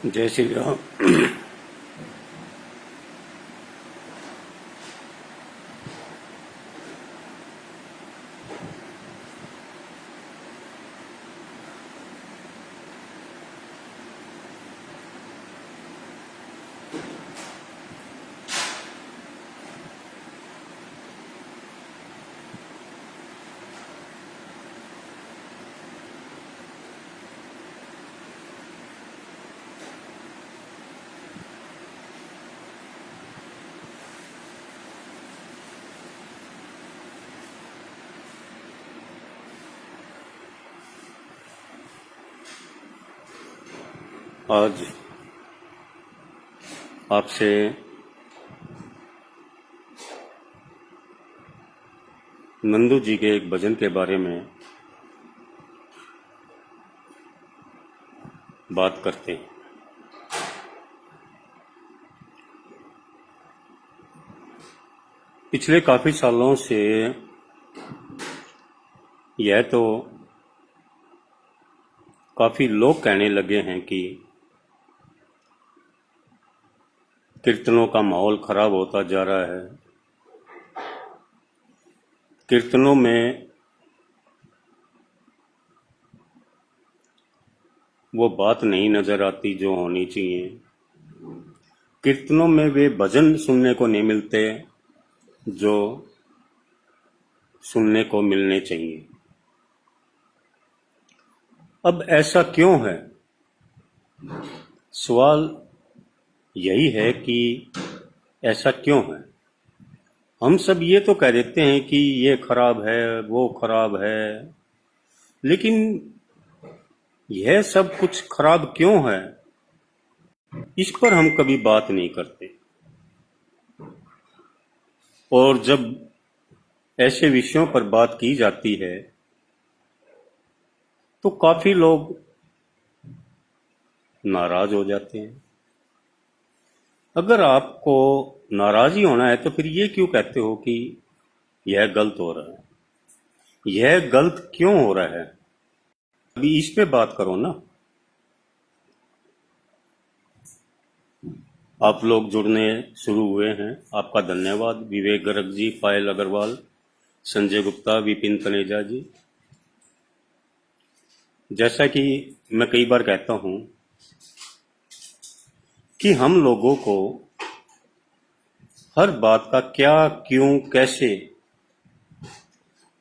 जय श्री राम। आज आपसे नंदू जी के एक भजन के बारे में बात करते हैं। पिछले काफी सालों से यह तो काफी लोग कहने लगे हैं कि कीर्तनों का माहौल खराब होता जा रहा है। कीर्तनों में वो बात नहीं नजर आती जो होनी चाहिए। कीर्तनों में वे भजन सुनने को नहीं मिलते जो सुनने को मिलने चाहिए। अब ऐसा क्यों है? सवाल यही है कि ऐसा क्यों है। हम सब ये तो कह देते हैं कि ये खराब है, वो खराब है, लेकिन यह सब कुछ खराब क्यों है, इस पर हम कभी बात नहीं करते। और जब ऐसे विषयों पर बात की जाती है तो काफी लोग नाराज हो जाते हैं। अगर आपको नाराज ही होना है तो फिर ये क्यों कहते हो कि यह गलत हो रहा है? यह गलत क्यों हो रहा है, अभी इस पे बात करो ना। आप लोग जुड़ने शुरू हुए हैं, आपका धन्यवाद। विवेक गर्ग जी, पायल अग्रवाल, संजय गुप्ता, विपिन तनेजा जी। जैसा कि मैं कई बार कहता हूं कि हम लोगों को हर बात का क्या, क्यों, कैसे,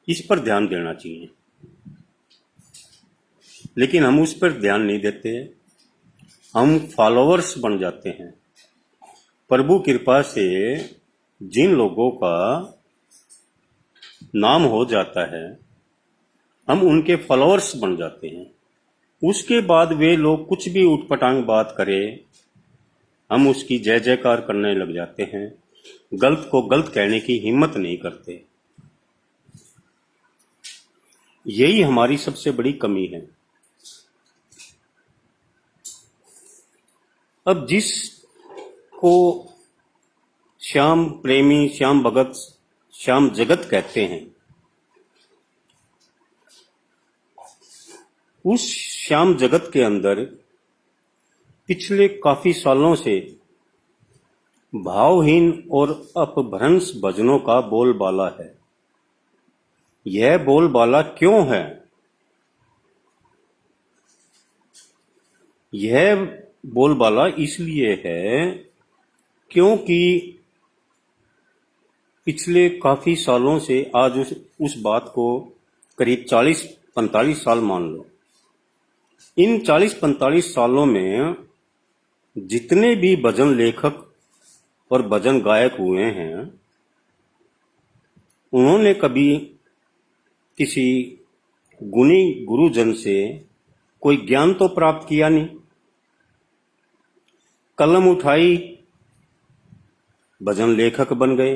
इस पर ध्यान देना चाहिए, लेकिन हम उस पर ध्यान नहीं देते। हम फॉलोअर्स बन जाते हैं। प्रभु कृपा से जिन लोगों का नाम हो जाता है हम उनके फॉलोअर्स बन जाते हैं। उसके बाद वे लोग कुछ भी उटपटांग बात करें, हम उसकी जय जयकार करने लग जाते हैं। गलत को गलत कहने की हिम्मत नहीं करते। यही हमारी सबसे बड़ी कमी है। अब जिसको श्याम प्रेमी, श्याम भगत, श्याम जगत कहते हैं, उस श्याम जगत के अंदर पिछले काफी सालों से भावहीन और अपभ्रंश भजनों का बोलबाला है। यह बोलबाला क्यों है? यह बोलबाला इसलिए है क्योंकि पिछले काफी सालों से, आज उस बात को करीब 40-45 साल मान लो, इन 40-45 सालों में जितने भी भजन लेखक और भजन गायक हुए हैं, उन्होंने कभी किसी गुणी गुरुजन से कोई ज्ञान तो प्राप्त किया नहीं। कलम उठाई, भजन लेखक बन गए।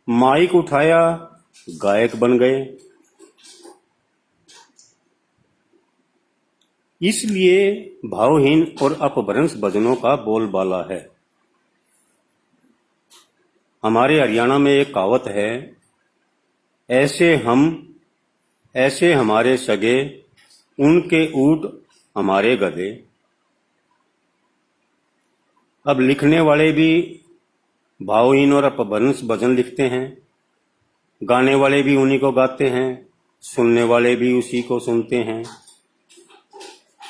माइक उठाया, गायक बन गए। इसलिए भावहीन और अपभ्रंश भजनों का बोलबाला है। हमारे हरियाणा में एक कहावत है, ऐसे हमारे सगे, उनके ऊंट हमारे गधे। अब लिखने वाले भी भावहीन और अपभ्रंश भजन लिखते हैं, गाने वाले भी उन्हीं को गाते हैं, सुनने वाले भी उसी को सुनते हैं।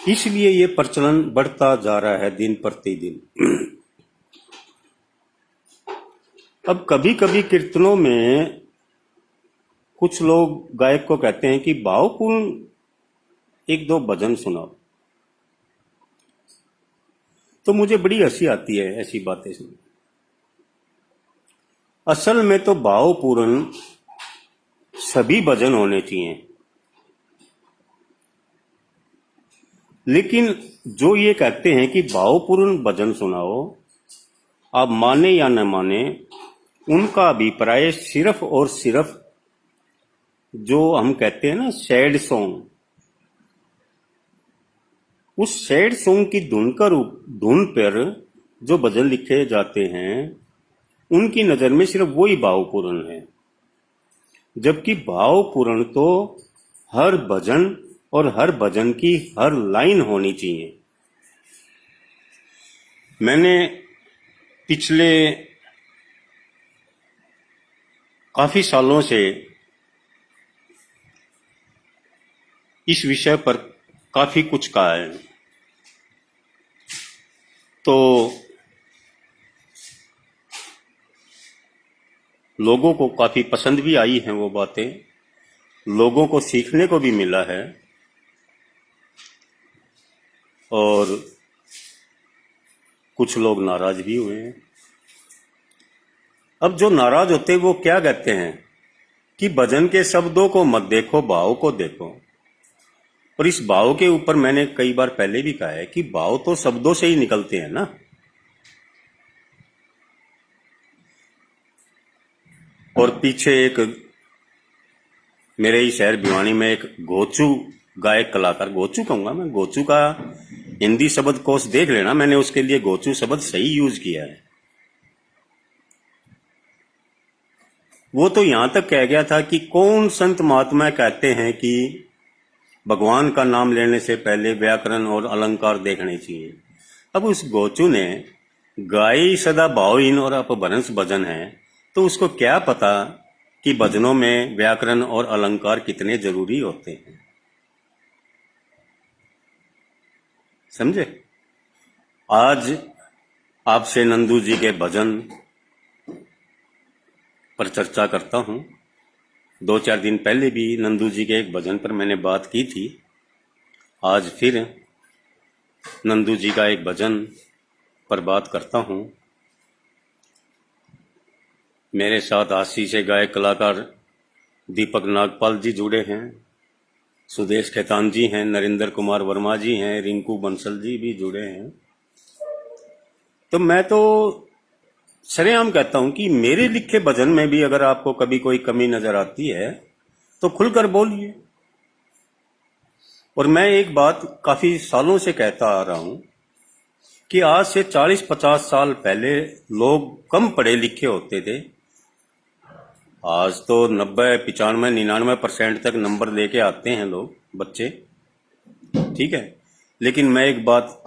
इसलिए ये प्रचलन बढ़ता जा रहा है दिन प्रतिदिन। अब कभी कभी कीर्तनों में कुछ लोग गायक को कहते हैं कि भावपूर्ण एक दो भजन सुनाओ, तो मुझे बड़ी हंसी आती है ऐसी बातें सुन। असल में तो भावपूर्ण सभी भजन होने चाहिए, लेकिन जो ये कहते हैं कि भावपूर्ण भजन सुनाओ, आप माने या न माने, उनका अभिप्राय सिर्फ और सिर्फ जो हम कहते हैं ना सैड सॉन्ग, उस सैड सॉन्ग की धुन पर जो भजन लिखे जाते हैं, उनकी नजर में सिर्फ वही भावपूर्ण है। जबकि भावपूर्ण तो हर भजन और हर भजन की हर लाइन होनी चाहिए। मैंने पिछले काफी सालों से इस विषय पर काफी कुछ कहा है, तो लोगों को काफी पसंद भी आई हैं वो बातें, लोगों को सीखने को भी मिला है, और कुछ लोग नाराज भी हुए हैं। अब जो नाराज होते हैं वो क्या कहते हैं कि भजन के शब्दों को मत देखो, भाव को देखो। और इस भाव के ऊपर मैंने कई बार पहले भी कहा है कि भाव तो शब्दों से ही निकलते हैं ना। और पीछे एक मेरे ही शहर भिवानी में एक गोचू गायक कलाकार, गोचू कहूंगा मैं, गोचू का हिंदी शब्द कोश देख लेना, मैंने उसके लिए गोचू शब्द सही यूज किया है। वो तो यहां तक कह गया था कि कौन संत महात्मा कहते हैं कि भगवान का नाम लेने से पहले व्याकरण और अलंकार देखने चाहिए। अब उस गोचू ने गाई सदा भावहीन और अपभ्रंश भजन है, तो उसको क्या पता कि भजनों में व्याकरण और अलंकार कितने जरूरी होते हैं। समझे? आज आपसे नंदू जी के भजन पर चर्चा करता हूं। 2-4 दिन पहले भी नंदू जी के एक भजन पर मैंने बात की थी। आज फिर नंदू जी का एक भजन पर बात करता हूं। मेरे साथ आशी से गायक कलाकार दीपक नागपाल जी जुड़े हैं, सुदेश खेतान जी हैं, नरेंद्र कुमार वर्मा जी हैं, रिंकू बंसल जी भी जुड़े हैं। तो मैं तो सरेआम कहता हूं कि मेरे लिखे भजन में भी अगर आपको कभी कोई कमी नजर आती है तो खुलकर बोलिए। और मैं एक बात काफी सालों से कहता आ रहा हूं कि आज से 40-50 साल पहले लोग कम पढ़े लिखे होते थे। आज तो 90, 95, 99% तक नंबर लेके आते हैं लोग, बच्चे, ठीक है। लेकिन मैं एक बात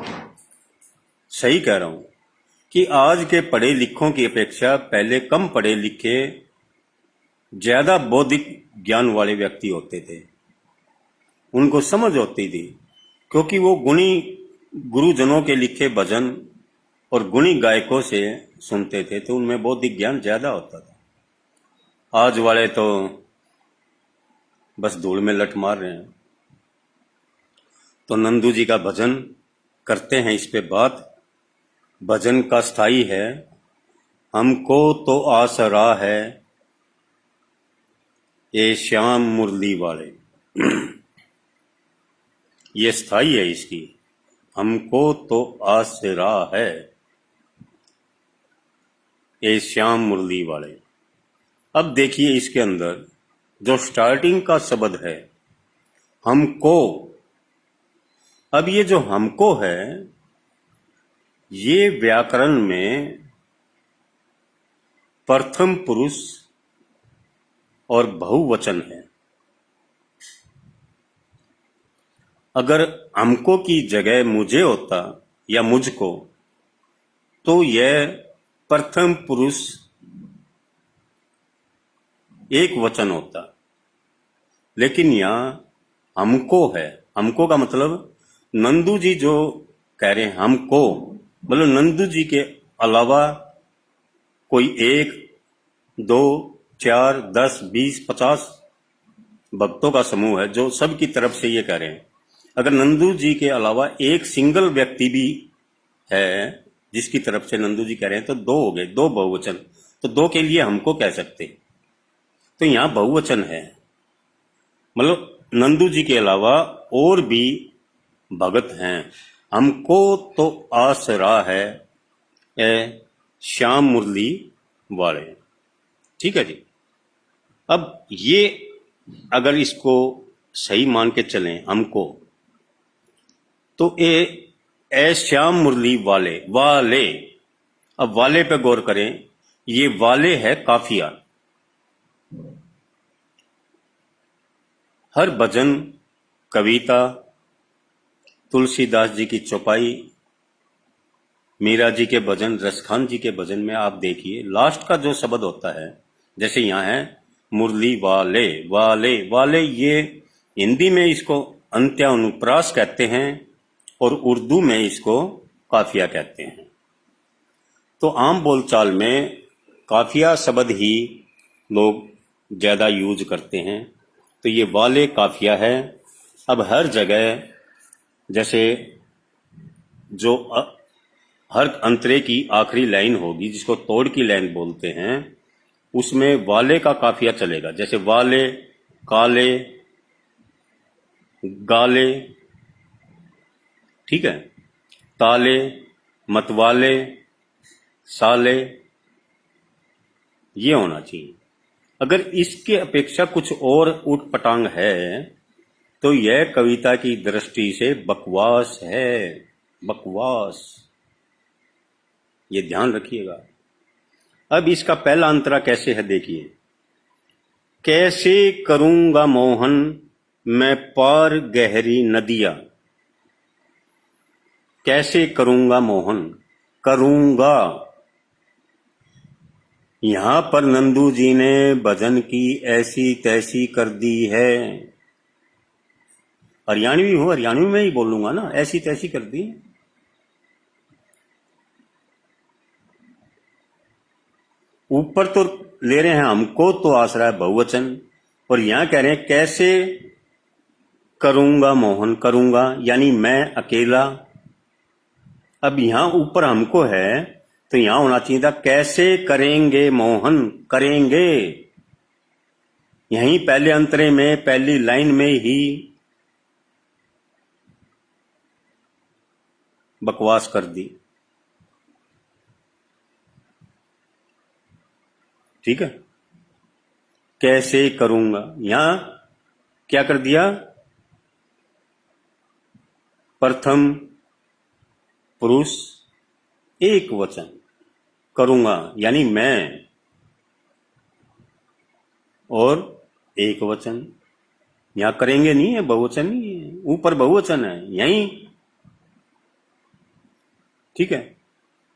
सही कह रहा हूं कि आज के पढ़े लिखों की अपेक्षा पहले कम पढ़े लिखे ज्यादा बौद्धिक ज्ञान वाले व्यक्ति होते थे। उनको समझ होती थी, क्योंकि वो गुणी गुरुजनों के लिखे भजन और गुणी गायकों से सुनते थे, तो उनमें बौद्धिक ज्ञान ज्यादा होता था। आज वाले तो बस धूल में लट मार रहे हैं। तो नंदू जी का भजन करते हैं, इस पे बात। भजन का स्थाई है, हमको तो आसरा है, ये श्याम मुरली वाले। ये स्थाई है इसकी, हमको तो आसरा है, ये श्याम मुरली वाले। अब देखिए इसके अंदर जो स्टार्टिंग का शब्द है हमको, अब ये जो हमको है ये व्याकरण में प्रथम पुरुष और बहुवचन है। अगर हमको की जगह मुझे होता या मुझको, तो यह प्रथम पुरुष एक वचन होता, लेकिन यहां हमको है। हमको का मतलब नंदू जी जो कह रहे हैं हमको, मतलब नंदू जी के अलावा कोई 1, 2, 4, 10, 20, 50 भक्तों का समूह है जो सबकी तरफ से ये कह रहे हैं। अगर नंदू जी के अलावा एक सिंगल व्यक्ति भी है जिसकी तरफ से नंदू जी कह रहे हैं तो दो हो गए, दो बहुवचन। तो दो के लिए हमको कह सकते, तो यहां बहुवचन है। मतलब नंदू जी के अलावा और भी भगत हैं। हमको तो आसरा है ए श्याम मुरली वाले। ठीक है जी। अब ये अगर इसको सही मान के चलें हमको, तो ए श्याम मुरली वाले वाले, अब वाले पे गौर करें, ये वाले है काफिया। हर भजन, कविता, तुलसीदास जी की चौपाई, मीरा जी के भजन, रसखान जी के भजन में आप देखिए लास्ट का जो शब्द होता है, जैसे यहां है मुरली वाले वाले वाले, ये हिंदी में इसको अंत्यानुप्रास कहते हैं और उर्दू में इसको काफिया कहते हैं। तो आम बोलचाल में काफिया शब्द ही लोग ज्यादा यूज करते हैं। तो ये वाले काफिया है। अब हर जगह जैसे जो हर अंतरे की आखिरी लाइन होगी जिसको तोड़ की लाइन बोलते हैं, उसमें वाले का काफिया चलेगा। जैसे वाले, काले, गाले, ठीक है, ताले, मतवाले, साले, ये होना चाहिए। अगर इसके अपेक्षा कुछ और ऊट पटांग है तो यह कविता की दृष्टि से बकवास है। बकवास, ये ध्यान रखिएगा। अब इसका पहला अंतरा कैसे है देखिए। कैसे करूंगा मोहन मैं पार गहरी नदिया। कैसे करूंगा मोहन, करूंगा, यहां पर नंदू जी ने भजन की ऐसी तैसी कर दी है। हरियाणवी हो, हरियाणवी में ही बोलूंगा ना, ऐसी तैसी कर दी। ऊपर तो ले रहे हैं हमको तो आसरा है बहुवचन, और यहां कह रहे हैं कैसे करूंगा मोहन, करूंगा यानी मैं अकेला। अब यहां ऊपर हमको है तो यहां होना चाहिए था कैसे करेंगे मोहन, करेंगे। यहीं पहले अंतरे में पहली लाइन में ही बकवास कर दी। ठीक है, कैसे करूंगा, यहां क्या कर दिया, प्रथम पुरुष एक वचन, करूंगा यानी मैं, और एक वचन। यहां करेंगे नहीं है, बहुवचन नहीं है, ऊपर बहुवचन है यहीं। ठीक है।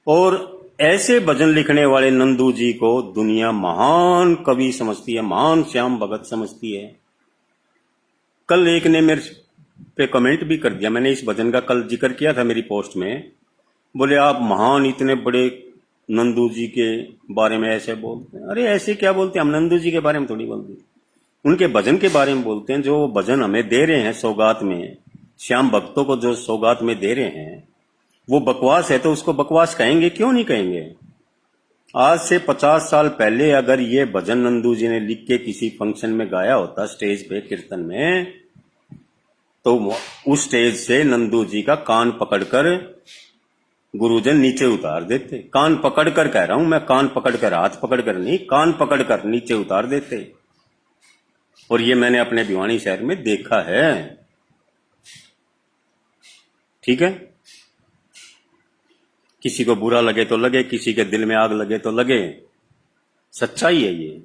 और ऐसे भजन लिखने वाले नंदू जी को दुनिया महान कवि समझती है, महान श्याम भगत समझती है। कल एक ने मेरे पे कमेंट भी कर दिया, मैंने इस भजन का कल जिक्र किया था मेरी पोस्ट में, बोले आप महान इतने बड़े नंदू जी के बारे में ऐसे बोलते हैं। अरे ऐसे क्या बोलते हैं, हम नंदू जी के बारे में थोड़ी बोलते, उनके भजन के बारे में बोलते हैं। जो भजन हमें दे रहे हैं सौगात में, श्याम भक्तों को जो सौगात में दे रहे हैं, वो बकवास है तो उसको बकवास कहेंगे, क्यों नहीं कहेंगे। आज से 50 साल पहले अगर ये भजन नंदू जी ने लिख के किसी फंक्शन में गाया होता स्टेज पे कीर्तन में, तो उस स्टेज से नंदू जी का कान पकड़कर गुरुजन नीचे उतार देते। कान पकड़कर कह रहा हूं मैं, कान पकड़कर, हाथ पकड़कर नहीं, कान पकड़कर नीचे उतार देते। और ये मैंने अपने भिवानी शहर में देखा है। ठीक है, किसी को बुरा लगे तो लगे, किसी के दिल में आग लगे तो लगे, सच्चाई है ये।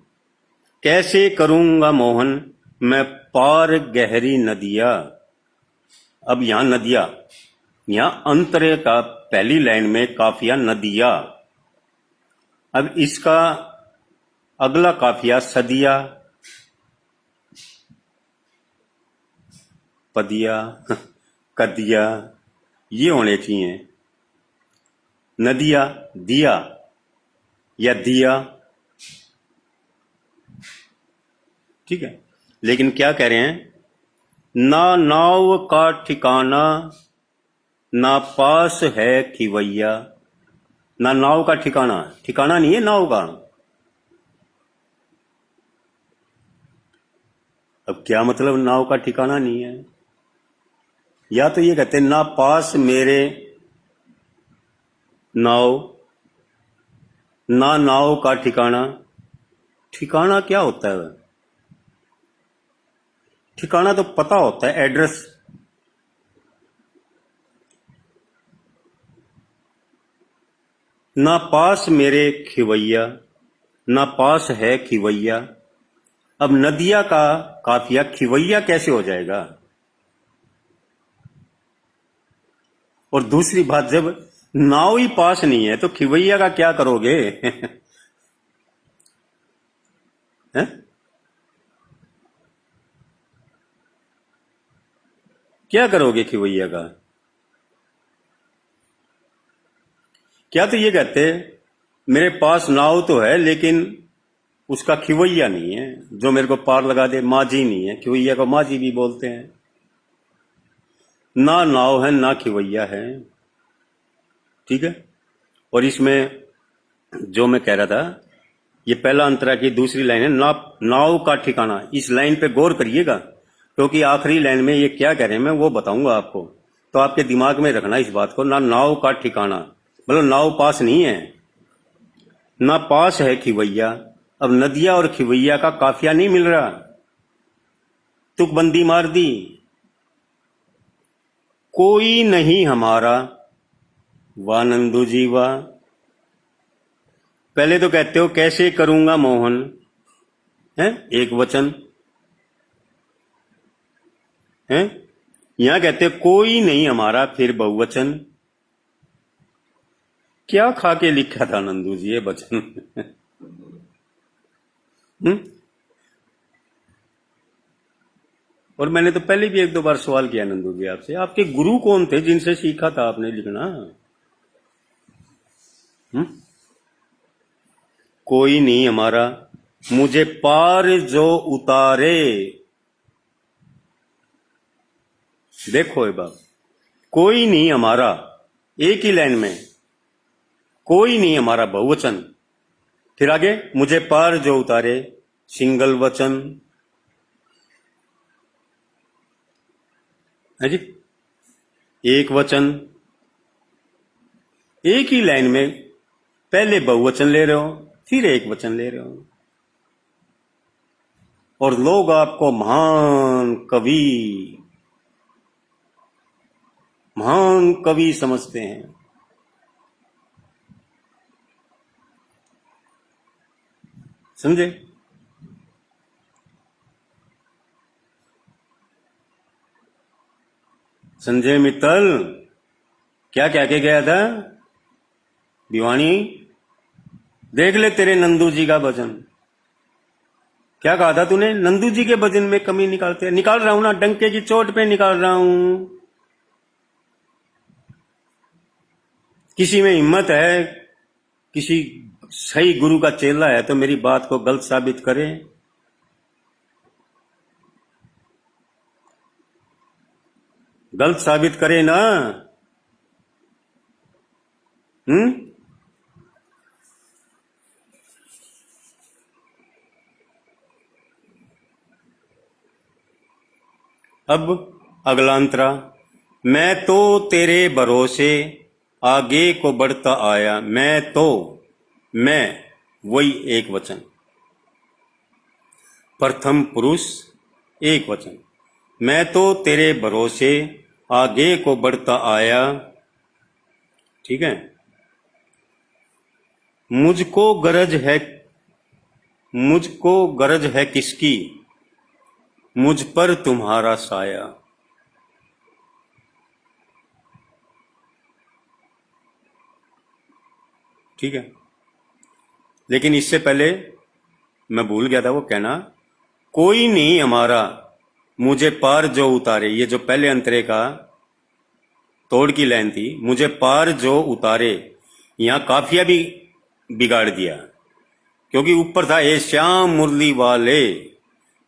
कैसे करूंगा मोहन मैं पार गहरी नदिया। अब यहां नदिया, यहां अंतरे का पहली लाइन में काफिया नदिया, अब इसका अगला काफिया सदिया, पदिया, कदिया, ये होने चाहिए। नदिया, दिया या दिया, ठीक है। लेकिन क्या कह रहे हैं, ना नाव का ठिकाना, ना पास है खिवैया। ना नाव का ठिकाना, ठिकाना नहीं है नाव का। अब क्या मतलब नाव का ठिकाना नहीं है? या तो ये कहते हैं ना पास मेरे नाव, ना नाव का ठिकाना। ठिकाना क्या होता है? ठिकाना तो पता होता है, एड्रेस। ना पास मेरे खिवैया, ना पास है खिवैया। अब नदिया का काफिया खिवैया कैसे हो जाएगा? और दूसरी बात, जब नाव ही पास नहीं है तो खिवैया का क्या करोगे? हैं? क्या करोगे खिवैया का? क्या तो ये कहते मेरे पास नाव तो है लेकिन उसका खिवैया नहीं है जो मेरे को पार लगा दे। माझी नहीं है, खिवैया को माझी भी बोलते हैं। ना नाव है ना खिवैया है, ठीक है। और इसमें जो मैं कह रहा था, ये पहला अंतरा की दूसरी लाइन है, ना नाव का ठिकाना। इस लाइन पे गौर करिएगा, क्योंकि आखिरी लाइन में ये क्या कह रहे हैं मैं वो बताऊंगा आपको। तो आपके दिमाग में रखना इस बात को, ना नाव का ठिकाना मतलब नाव पास नहीं है, ना पास है खिवैया। अब नदिया और खिवैया का काफिया नहीं मिल रहा, तुकबंदी मार दी। कोई नहीं हमारा, वाह नंदू जी वाह। पहले तो कहते हो कैसे करूंगा मोहन, है एक वचन, है। यहां कहते हो कोई नहीं हमारा, फिर बहुवचन। क्या खा के लिखा था नंदू जी ये वचन? हम्म? और मैंने तो पहले भी एक दो बार सवाल किया नंदू जी आपसे, आपके गुरु कौन थे जिनसे सीखा था आपने लिखना? हम्म? कोई नहीं हमारा, मुझे पार जो उतारे। देखो ये बात, कोई नहीं हमारा, एक ही लाइन में कोई नहीं हमारा बहुवचन, फिर आगे मुझे पार जो उतारे सिंगल वचन, है जी, एक वचन। एक ही लाइन में पहले बहुवचन ले रहे हो फिर एक वचन ले रहे हो, और लोग आपको महान कवि समझते हैं। समझे? संजय मित्तल क्या कह के गया था? भिवानी देख ले तेरे नंदू जी का भजन। क्या कहा था तूने? नंदू जी के भजन में कमी निकाल रहा हूं ना, डंके की चोट पे निकाल रहा हूं। किसी में हिम्मत है, किसी सही गुरु का चेला है तो मेरी बात को गलत साबित करे। गलत साबित करे ना। हम्म? अब अगला अंतरा, मैं तो तेरे भरोसे आगे को बढ़ता आया। मैं तो, मैं वही एक वचन, प्रथम पुरुष एक वचन। मैं तो तेरे भरोसे आगे को बढ़ता आया, ठीक है। मुझको गरज है, मुझको गरज है किसकी, मुझ पर तुम्हारा साया। ठीक है, लेकिन इससे पहले मैं भूल गया था वो कहना, कोई नहीं हमारा मुझे पार जो उतारे। ये जो पहले अंतरे का तोड़ की लाइन थी, मुझे पार जो उतारे, यहां काफिया भी बिगाड़ दिया, क्योंकि ऊपर था ए श्याम मुरली वाले,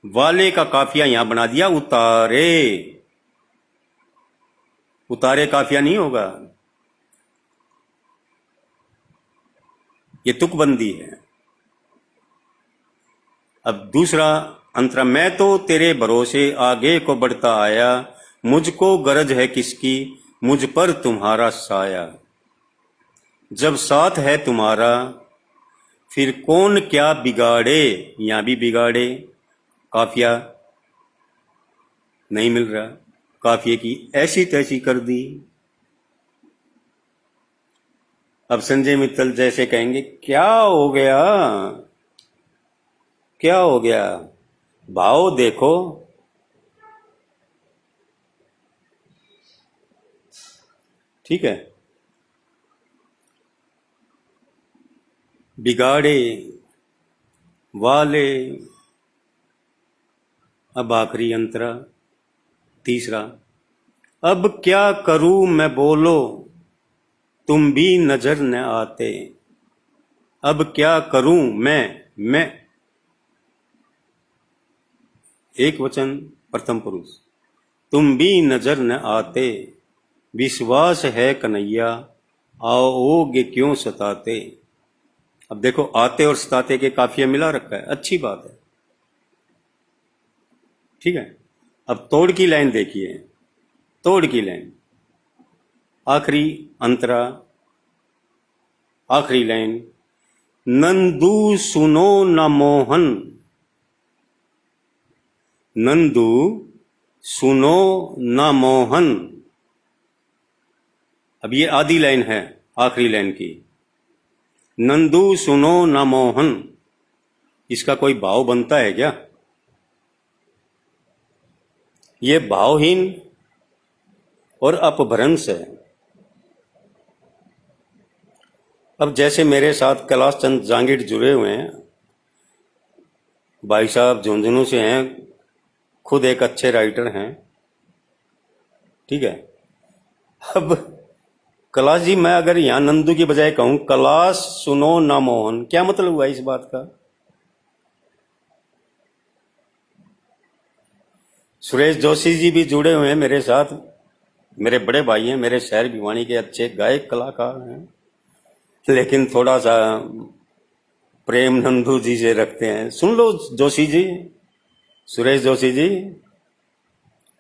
वाले का काफिया यहां बना दिया उतारे। उतारे काफिया नहीं होगा, ये तुकबंदी है। अब दूसरा अंतरा, मैं तो तेरे भरोसे आगे को बढ़ता आया, मुझको गरज है किसकी, मुझ पर तुम्हारा साया। जब साथ है तुम्हारा फिर कौन क्या बिगाड़े, यहां भी बिगाड़े, काफिया नहीं मिल रहा, काफिये की ऐसी तैसी कर दी। अब संजय मित्तल जैसे कहेंगे, क्या हो गया, क्या हो गया, भाव देखो। ठीक है, बिगाड़े वाले। अब आखिरी अंतरा तीसरा, अब क्या करूं मैं बोलो, तुम भी नजर न आते। अब क्या करूं मैं एक वचन प्रथम पुरुष, तुम भी नजर न आते, विश्वास है कन्हैया, आओगे क्यों सताते। अब देखो, आते और सताते के काफिया मिला रखा है, अच्छी बात है। ठीक है, अब तोड़ की लाइन देखिए, तोड़ की लाइन, आखिरी अंतरा, आखिरी लाइन, नंदू सुनो न मोहन, नंदू सुनो न मोहन। अब ये आधी लाइन है आखिरी लाइन की, नंदू सुनो न मोहन, इसका कोई भाव बनता है क्या? ये भावहीन और अपभ्रंश है। अब जैसे मेरे साथ कैलाश चंद जांगिड़ जुड़े हुए हैं, भाई साहब झुंझुनू से हैं, खुद एक अच्छे राइटर हैं। ठीक है, अब कैलाश जी, मैं अगर यहां नंदू की बजाय कहूं कैलाश सुनो ना मोहन, क्या मतलब हुआ इस बात का? सुरेश जोशी जी भी जुड़े हुए हैं मेरे साथ, मेरे बड़े भाई हैं, मेरे शहर भिवानी के अच्छे गायक कलाकार हैं, लेकिन थोड़ा सा प्रेम नंदू जी से रखते हैं। सुन लो जोशी जी, सुरेश जोशी जी,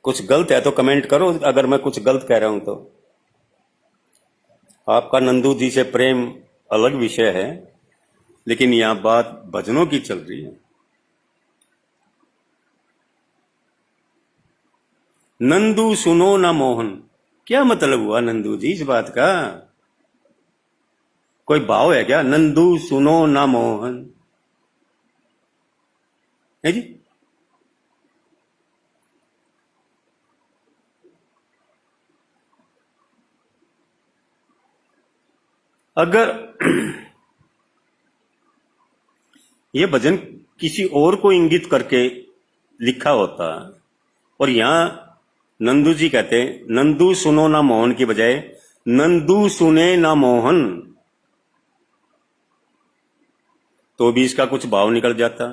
कुछ गलत है तो कमेंट करो, अगर मैं कुछ गलत कह रहा हूं तो। आपका नंदू जी से प्रेम अलग विषय है, लेकिन यहां बात भजनों की चल रही है। नंदू सुनो ना मोहन, क्या मतलब हुआ नंदू जी इस बात का? कोई भाव है क्या, नंदू सुनो ना मोहन? है जी, अगर ये भजन किसी और को इंगित करके लिखा होता, और यहां नंदू जी कहते नंदू सुनो ना मोहन की बजाय नंदू सुने ना मोहन, तो भी इसका कुछ भाव निकल जाता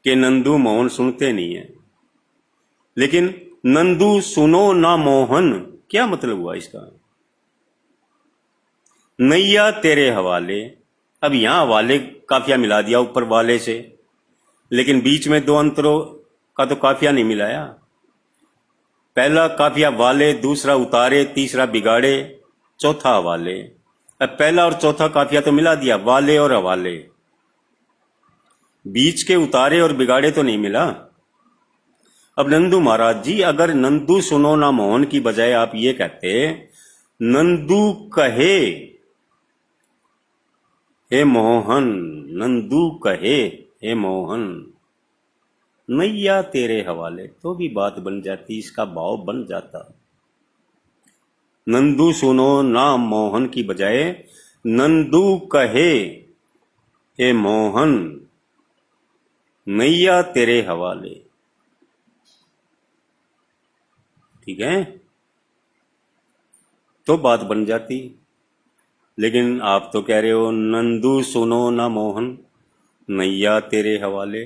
कि नंदू मोहन सुनते नहीं है। लेकिन नंदू सुनो ना मोहन, क्या मतलब हुआ इसका? नैया तेरे हवाले, अब यहां हवाले काफिया मिला दिया ऊपर वाले से, लेकिन बीच में दो अंतरों का तो काफिया नहीं मिलाया। पहला काफिया वाले, दूसरा उतारे, तीसरा बिगाड़े, चौथा हवाले। अब पहला और चौथा काफिया तो मिला दिया, वाले और हवाले, बीच के उतारे और बिगाड़े तो नहीं मिला। अब नंदू महाराज जी, अगर नंदू सुनो ना मोहन की बजाय आप ये कहते नंदू कहे हे मोहन, नंदू कहे हे मोहन, नैया तेरे हवाले, तो भी बात बन जाती, इसका भाव बन जाता। नंदू सुनो ना मोहन की बजाय नंदू कहे ए मोहन नैया तेरे हवाले। ठीक है, तो बात बन जाती। लेकिन आप तो कह रहे हो नंदू सुनो ना मोहन नैया तेरे हवाले।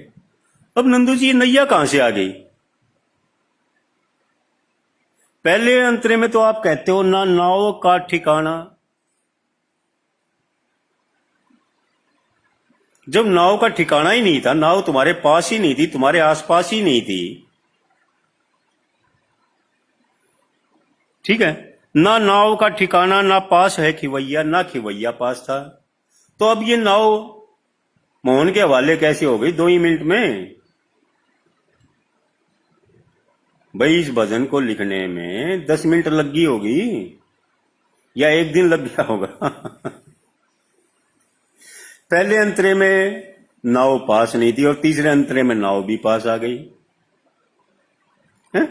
अब नंदू जी, ये नैया कहां से आ गई? पहले अंतरे में तो आप कहते हो ना नाव का ठिकाना। जब नाव का ठिकाना ही नहीं था, नाव तुम्हारे पास ही नहीं थी, तुम्हारे आसपास ही नहीं थी, ठीक है, ना नाव का ठिकाना, ना पास है खिवैया, ना खिवैया पास था, तो अब ये नाव मोहन के हवाले कैसे हो गई 2 ही मिनट में? भाई, इस भजन को लिखने में 10 मिनट लग गई होगी या एक दिन लग गया होगा। पहले अंतरे में नाव पास नहीं थी और तीसरे अंतरे में नाव भी पास आ गई है?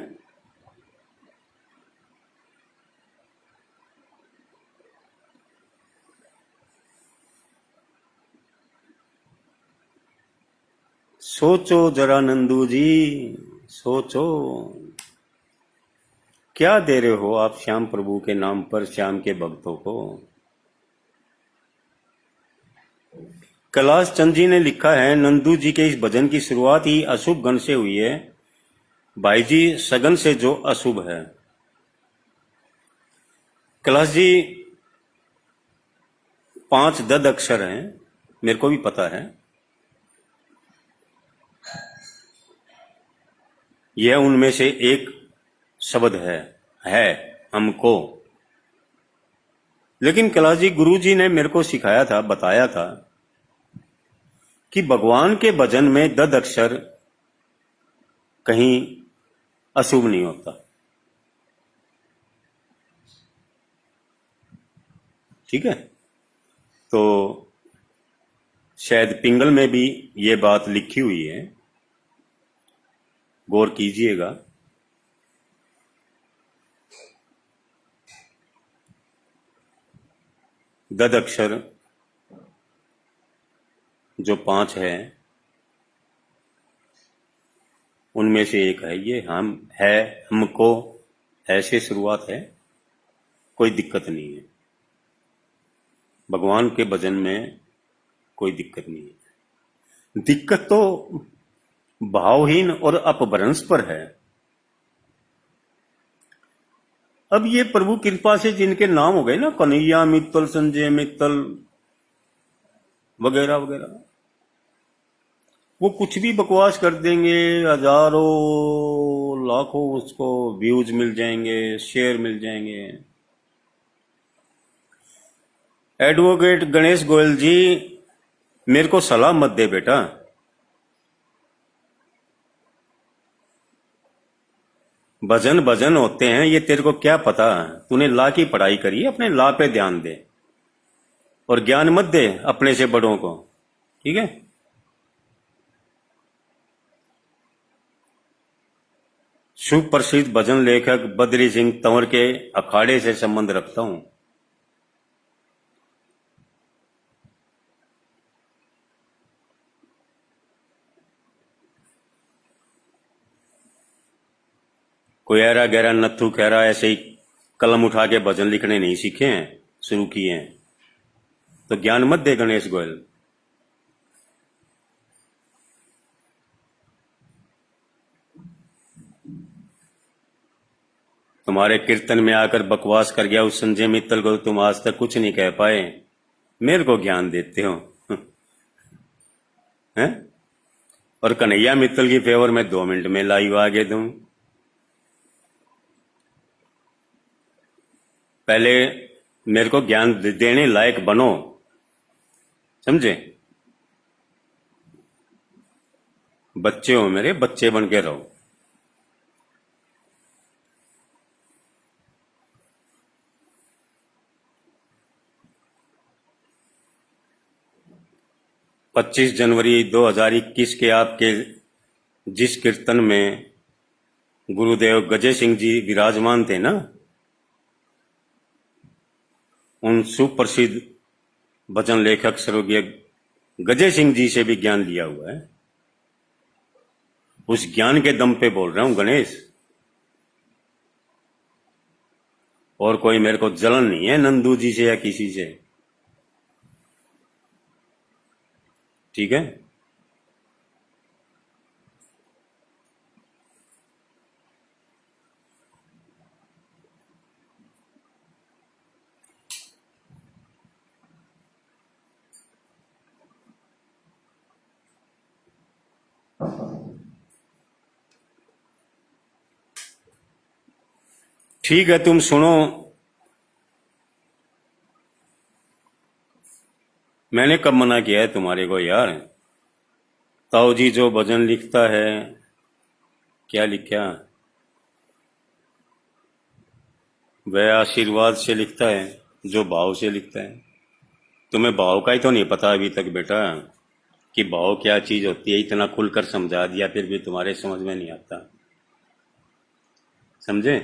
सोचो जरा नंदू जी, सोचो। क्या दे रहे हो आप श्याम प्रभु के नाम पर श्याम के भक्तों को? कैलाश चंद जी ने लिखा है, नंदू जी के इस भजन की शुरुआत ही अशुभ गण से हुई है। भाई जी, सगन से जो अशुभ है। कैलाश जी, 5 दद अक्षर हैं, मेरे को भी पता है। यह उनमें से एक शब्द है हमको। लेकिन कैलाश जी, गुरु जी ने मेरे को सिखाया था, बताया था कि भगवान के भजन में दद अक्षर कहीं अशुभ नहीं होता। ठीक है, तो शायद पिंगल में भी ये बात लिखी हुई है, गौर कीजिएगा। दद अक्षर जो 5 है उनमें से एक है ये हम है हमको, ऐसे शुरुआत है, कोई दिक्कत नहीं है। भगवान के भजन में कोई दिक्कत नहीं है। दिक्कत तो भावहीन और अपभ्रंश पर है। अब ये प्रभु कृपा से जिनके नाम हो गए ना, कन्हैया मित्तल, संजय मित्तल वगैरह वगैरह, वो कुछ भी बकवास कर देंगे, हजारों लाखों उसको व्यूज मिल जाएंगे, शेयर मिल जाएंगे। एडवोकेट गणेश गोयल जी, मेरे को सलाह मत दे बेटा। भजन भजन होते हैं, ये तेरे को क्या पता? तूने ला की पढ़ाई करी है, अपने ला पे ध्यान दे और ज्ञान मत दे अपने से बड़ों को, ठीक है? सुप्रसिद्ध भजन लेखक बद्री सिंह तंवर के अखाड़े से संबंध रखता हूं। कोई ऐरा गहरा नत्थु खैरा ऐसे ही कलम उठा के भजन लिखने नहीं सीखे हैं, शुरू किए हैं, तो ज्ञान मत दे गणेश गोयल। तुम्हारे कीर्तन में आकर बकवास कर गया उस संजय मित्तल को तुम आज तक कुछ नहीं कह पाए, मेरे को ज्ञान देते हो हैं? और कन्हैया मित्तल की फेवर में 2 मिनट में लाइव आ गए तुम। पहले मेरे को ज्ञान देने लायक बनो, समझे? बच्चे हो मेरे, बच्चे बन के रहो। पच्चीस जनवरी 2021 के आपके जिस कीर्तन में गुरुदेव गजय सिंह जी विराजमान थे ना, उन सुप्रसिद्ध भजन लेखक स्वर्गीय गजय सिंह जी से भी ज्ञान लिया हुआ है। उस ज्ञान के दम पे बोल रहा हूं गणेश, और कोई मेरे को जलन नहीं है नंदू जी से या किसी से, ठीक है। ठीक है, तुम सुनो, मैंने कब मना किया है तुम्हारे को यार। ताऊ जी जो भजन लिखता है, क्या लिखा, वह आशीर्वाद से लिखता है, जो भाव से लिखता है। तुम्हें भाव का ही तो नहीं पता अभी तक बेटा, कि भाव क्या चीज होती है। इतना खुलकर समझा दिया फिर भी तुम्हारे समझ में नहीं आता, समझे।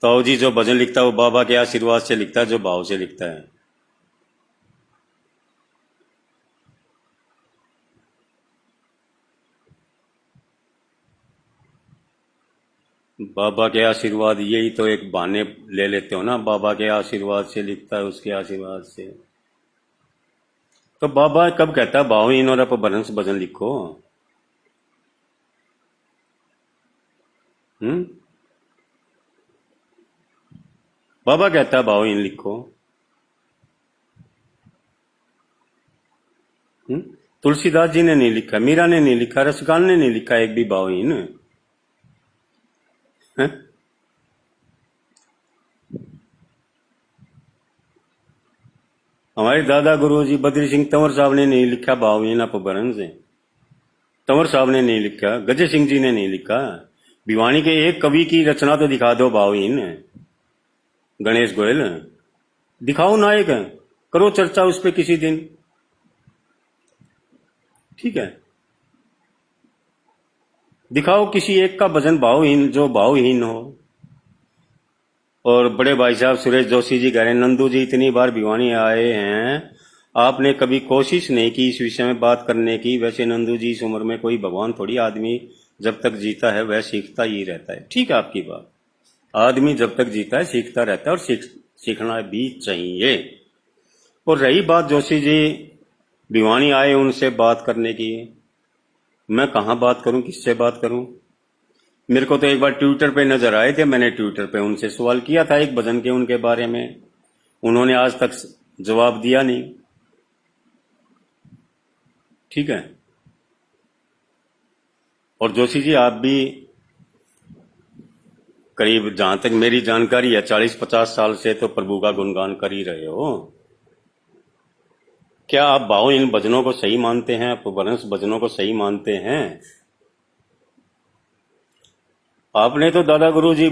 ताऊ जी जो भजन लिखता है वो बाबा के आशीर्वाद से लिखता है, जो भाव से लिखता है। बाबा के आशीर्वाद, यही तो एक बहाने ले लेते हो ना, बाबा के आशीर्वाद से लिखता है, उसके आशीर्वाद से। तो बाबा कब कहता है भावहीन और अपभ्रंश भजन लिखो? हम्म, बाबा कहता है भावहीन लिखो। हम्म, तुलसीदास जी ने नहीं लिखा, मीरा ने नहीं लिखा, रसगान ने नहीं लिखा एक भी भावहीन है। हमारे दादा गुरु जी बद्री सिंह तंवर साहब ने नहीं लिखा भावहीन अपभ्रंश, तंवर साहब ने नहीं लिखा, गजय सिंह जी ने नहीं लिखा। भिवानी के एक कवि की रचना तो दिखा दो भावहीन, गणेश गोयल, दिखाओ नायक, करो चर्चा उस पर किसी दिन, ठीक है। दिखाओ किसी एक का भजन भावहीन, जो भावहीन हो। और बड़े भाई साहब सुरेश जोशी जी कह रहे हैं नंदू जी इतनी बार भिवानी आए हैं, आपने कभी कोशिश नहीं की इस विषय में बात करने की। वैसे नंदू जी इस उम्र में कोई भगवान थोड़ी, आदमी जब तक जीता है वह सीखता ही रहता है। ठीक है आपकी बात, आदमी जब तक जीता है सीखता रहता है, और सीखना भी चाहिए। और रही बात जोशी जी भिवानी आए उनसे बात करने की, मैं कहाँ बात करूं, किससे बात करूं। मेरे को तो एक बार ट्विटर पे नजर आए थे, मैंने ट्विटर पे उनसे सवाल किया था एक भजन के उनके बारे में, उन्होंने आज तक जवाब दिया नहीं, ठीक है। और जोशी जी आप भी करीब, जहां तक मेरी जानकारी है, 40-50 साल से तो प्रभु का गुणगान कर ही रहे हो। क्या आप भाव इन भजनों को सही मानते हैं, अपभ्रंश भजनों को सही मानते हैं? आपने तो दादा गुरु जी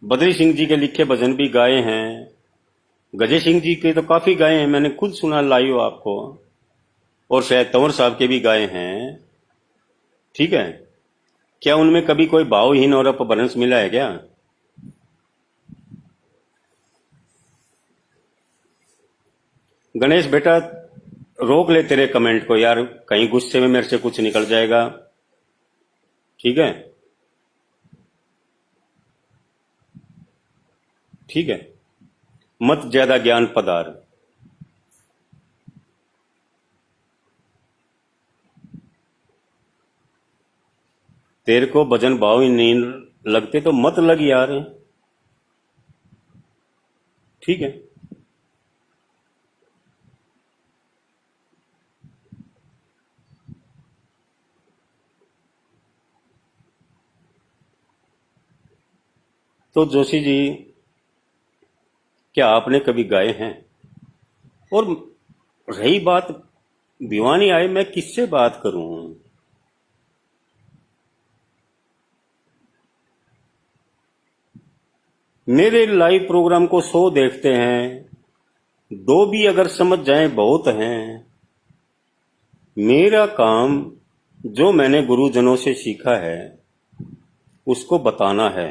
बद्री सिंह जी के लिखे भजन भी गाए हैं, गजय सिंह जी के तो काफी गाए हैं, मैंने खुद सुना लाइव आपको, और शायद तंवर साहब के भी गाए हैं, ठीक है। क्या उनमें कभी कोई भावहीन और अपभ्रंश मिला है क्या? गणेश बेटा रोक ले तेरे कमेंट को यार, कहीं गुस्से में मेरे से कुछ निकल जाएगा, ठीक है, ठीक है। मत ज्यादा ज्ञान पदार। तेरे को भजन भाव ही नहीं लगते तो मत लग यार, ठीक है। तो जोशी जी क्या आपने कभी गाए हैं? और रही बात भिवानी आए, मैं किससे बात करूं? मेरे लाइव प्रोग्राम को 100 देखते हैं, 2 भी अगर समझ जाएं बहुत हैं। मेरा काम जो मैंने गुरुजनों से सीखा है उसको बताना है,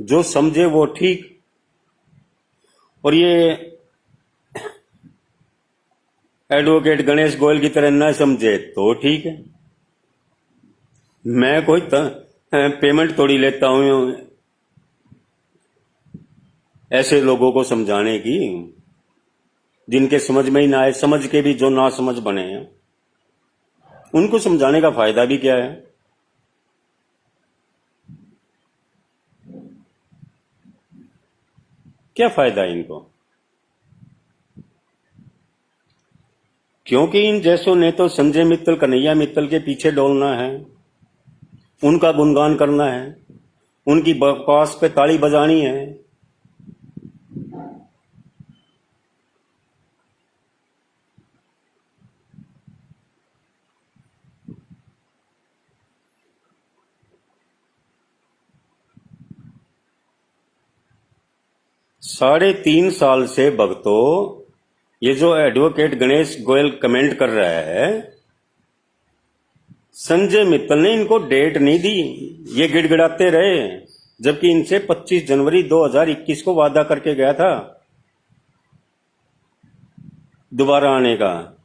जो समझे वो ठीक, और ये एडवोकेट गणेश गोयल की तरह न समझे तो ठीक है। मैं कोई पेमेंट थोड़ी लेता हूं ऐसे लोगों को समझाने की, जिनके समझ में ही ना आए, समझ के भी जो ना समझ बने हैं, उनको समझाने का फायदा भी क्या है? क्या फायदा है इनको? क्योंकि इन जैसों ने तो संजय मित्तल, कन्हैया मित्तल के पीछे डोलना है, उनका गुणगान करना है, उनकी बकवास पे ताली बजानी है। 3.5 साल से भक्तों, ये जो एडवोकेट गणेश गोयल कमेंट कर रहा है, संजय मित्तल ने इनको डेट नहीं दी, ये गिड़गिड़ाते रहे, जबकि इनसे 25 जनवरी 2021 को वादा करके गया था दोबारा आने का।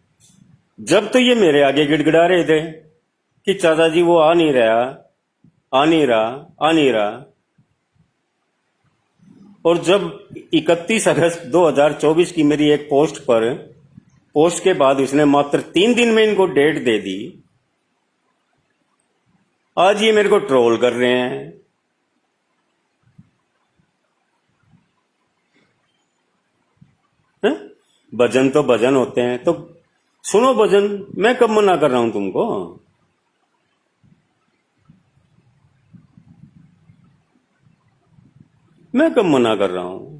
जब तो ये मेरे आगे गिड़गिड़ा रहे थे कि चाचा जी वो आ नहीं रहा, आ नहीं रहा, आ नहीं रहा, और जब 31 अगस्त 2024 की मेरी एक पोस्ट के बाद उसने मात्र 3 दिन में इनको डेट दे दी, आज ये मेरे को ट्रोल कर रहे हैं। हैं? भजन तो भजन होते हैं, तो सुनो भजन। मैं कब मना कर रहा हूं तुमको? मैं कब मना कर रहा हूं?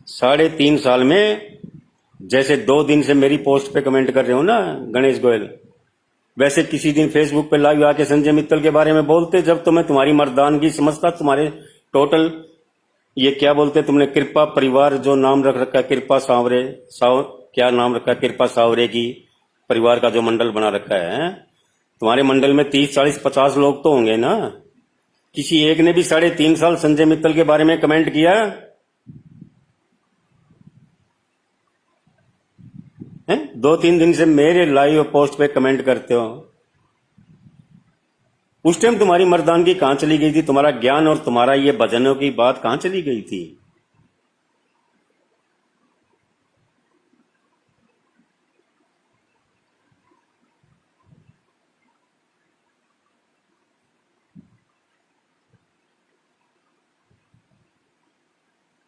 3.5 साल में, जैसे 2 दिन से मेरी पोस्ट पे कमेंट कर रहे हो ना गणेश गोयल, वैसे किसी दिन फेसबुक पे लाइव आके संजय मित्तल के बारे में बोलते, जब तो मैं तुम्हारी मर्दानगी समझता, तुम्हारे टोटल ये क्या बोलते तुमने, कृपा परिवार जो नाम रख रखा है, कृपा सांवरे क्या नाम रखा है, कृपा सांवरे की परिवार का जो मंडल बना रखा है, तुम्हारे मंडल में 30 40 50 लोग तो होंगे ना। किसी एक ने भी 3.5 साल संजय मित्तल के बारे में कमेंट किया है? 2 3 दिन से मेरे लाइव पोस्ट पे कमेंट करते हो। उस टाइम तुम्हारी मर्दानगी कहां चली गई थी? तुम्हारा ज्ञान और तुम्हारा ये भजनों की बात कहां चली गई थी?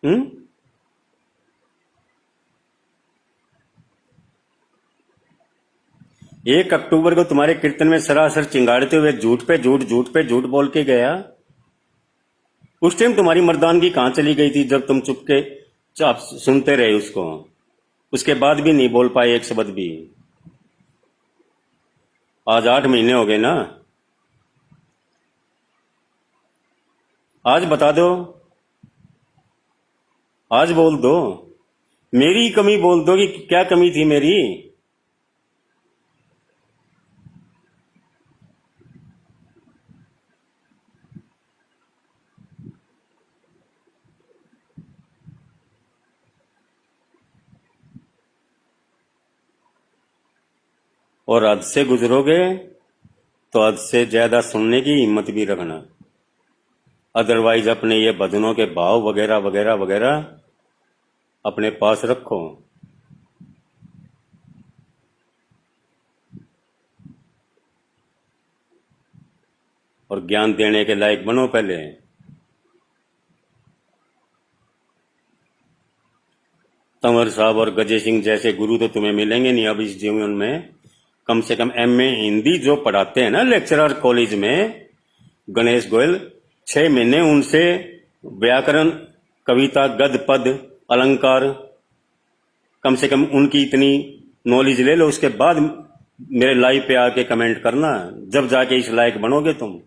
हम्म? 1 अक्टूबर को तुम्हारे कीर्तन में सरासर चिंगाड़ते हुए झूठ पे झूठ, झूठ पे झूठ बोल के गया। उस टाइम तुम्हारी मर्दानगी कहां चली गई थी, जब तुम चुपके आप सुनते रहे उसको? उसके बाद भी नहीं बोल पाए एक शब्द भी। आज 8 महीने हो गए ना, आज बता दो, आज बोल दो, मेरी कमी बोल दो कि क्या कमी थी मेरी। और हद से गुजरोगे तो हद से ज्यादा सुनने की हिम्मत भी रखना, अदरवाइज अपने ये भजनों के भाव वगैरह वगैरह वगैरह अपने पास रखो, और ज्ञान देने के लायक बनो पहले। तंवर साहब और गजय सिंह जैसे गुरु तो तुम्हें मिलेंगे नहीं अब इस जीवन में। कम से कम एमए हिंदी जो पढ़ाते हैं ना लेक्चरर कॉलेज में, गणेश गोयल, 6 महीने उनसे व्याकरण, कविता, गद्य, पद, अलंकार, कम से कम उनकी इतनी नॉलेज ले लो, उसके बाद मेरे लाइव पे आके कमेंट करना, जब जाके इस लायक बनोगे तुम।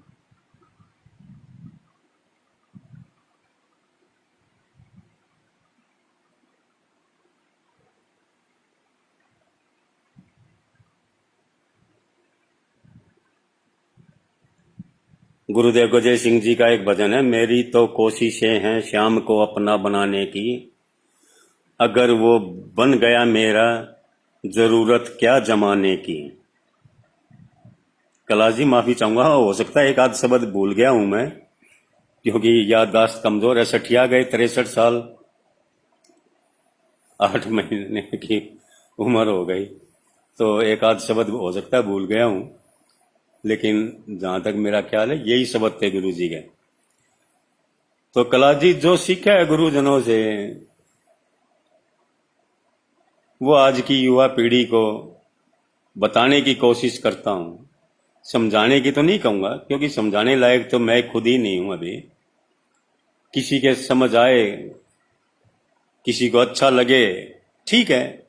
गुरुदेव गजय सिंह जी का एक भजन है, मेरी तो कोशिशें हैं श्याम को अपना बनाने की, अगर वो बन गया मेरा जरूरत क्या जमाने की। कला जी माफी चाहूंगा, हो सकता है एक आध शब्द भूल गया हूं मैं, क्योंकि याददाश्त कमजोर है। सठिया गए 63 साल 8 महीने की उम्र हो गई, तो एक आध शब्द हो सकता है भूल गया हूं, लेकिन जहां तक मेरा ख्याल है यही शब्द थे गुरु जी के। तो कला जी जो सीखा है गुरुजनों से, वो आज की युवा पीढ़ी को बताने की कोशिश करता हूं। समझाने की तो नहीं कहूंगा, क्योंकि समझाने लायक तो मैं खुद ही नहीं हूं अभी। किसी के समझ आए, किसी को अच्छा लगे, ठीक है,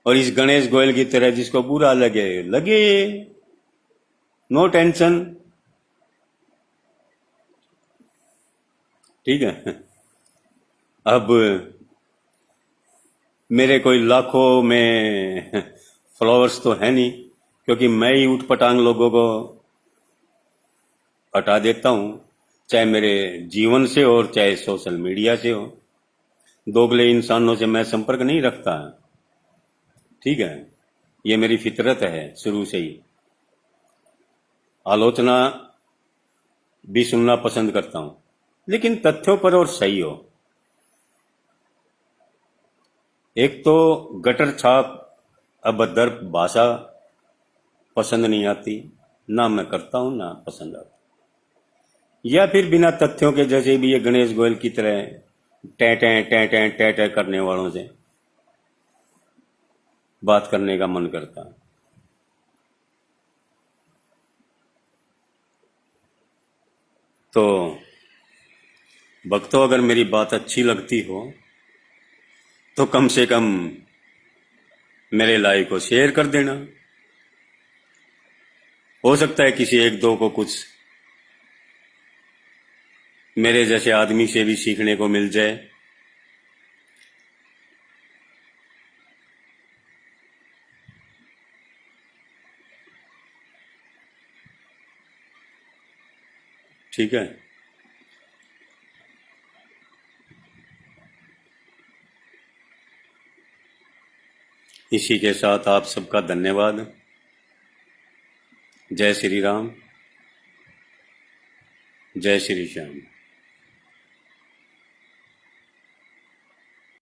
और इस गणेश गोयल की तरह जिसको बुरा लगे लगे, नो टेंशन, ठीक है। अब मेरे कोई लाखों में फॉलोअर्स तो है नहीं, क्योंकि मैं ही उठपटांग लोगों को हटा देता हूं, चाहे मेरे जीवन से और चाहे सोशल मीडिया से हो। दोगले इंसानों से मैं संपर्क नहीं रखता, ठीक है, ये मेरी फितरत है शुरू से ही। आलोचना भी सुनना पसंद करता हूं, लेकिन तथ्यों पर और सही हो। एक तो गटर छाप अभद्र भाषा पसंद नहीं आती, ना मैं करता हूं ना पसंद आती। या फिर बिना तथ्यों के, जैसे भी ये गणेश गोयल की तरह टे करने वालों से बात करने का मन करता है। तो भक्तों, अगर मेरी बात अच्छी लगती हो तो कम से कम मेरे लाइव को शेयर कर देना। हो सकता है किसी एक दो को कुछ मेरे जैसे आदमी से भी सीखने को मिल जाए। ठीक है, इसी के साथ आप सबका धन्यवाद। जय श्री राम, जय श्री श्याम।